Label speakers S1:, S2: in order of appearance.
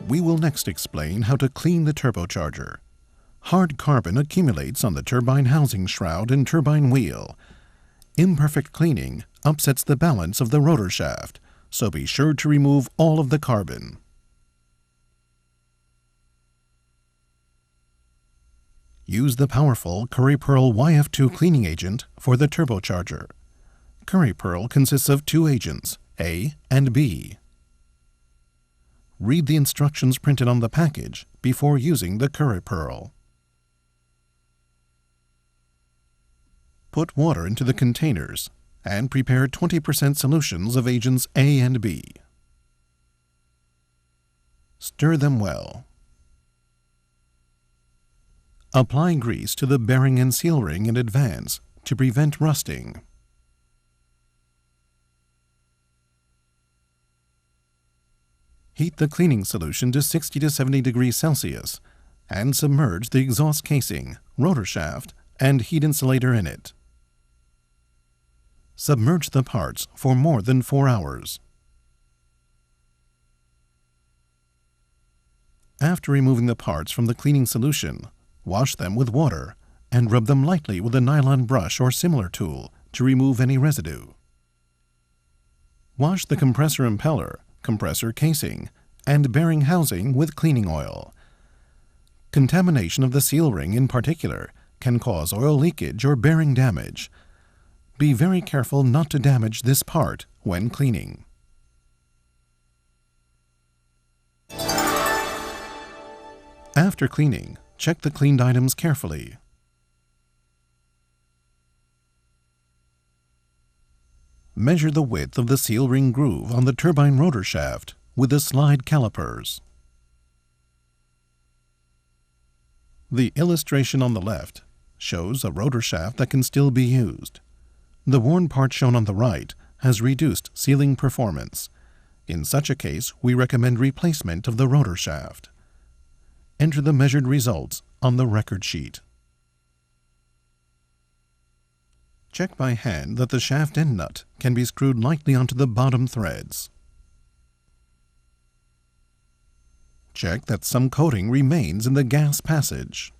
S1: We will next explain how to clean the turbocharger. Hard carbon accumulates on the turbine housing shroud and turbine wheel. Imperfect cleaning upsets the balance of the rotor shaft, so be sure to remove all of the carbon. Use the powerful Curry Pearl YF2 cleaning agent for the turbocharger. Curry Pearl consists of two agents, A and B. Read the instructions printed on the package before using the Curry Pearl. Put water into the containers and prepare 20% solutions of agents A and B. Stir them well. Apply grease to the bearing and seal ring in advance to prevent rusting. Heat the cleaning solution to 60 to 70 degrees Celsius and submerge the exhaust casing, rotor shaft, and heat insulator in it. Submerge the parts for more than 4 hours. After removing the parts from the cleaning solution, wash them with water and rub them lightly with a nylon brush or similar tool to remove any residue. Wash the compressor impeller, compressor casing, and bearing housing with cleaning oil. Contamination of the seal ring in particular can cause oil leakage or bearing damage. Be very careful not to damage this part when cleaning. After cleaning, check the cleaned items carefully. Measure the width of the seal ring groove on the turbine rotor shaft with the slide calipers. The illustration on the left shows a rotor shaft that can still be used. The worn part shown on the right has reduced sealing performance. In such a case, we recommend replacement of the rotor shaft. Enter the measured results on the record sheet. Check by hand that the shaft end nut can be screwed lightly onto the bottom threads. Check that some coating remains in the gas passage.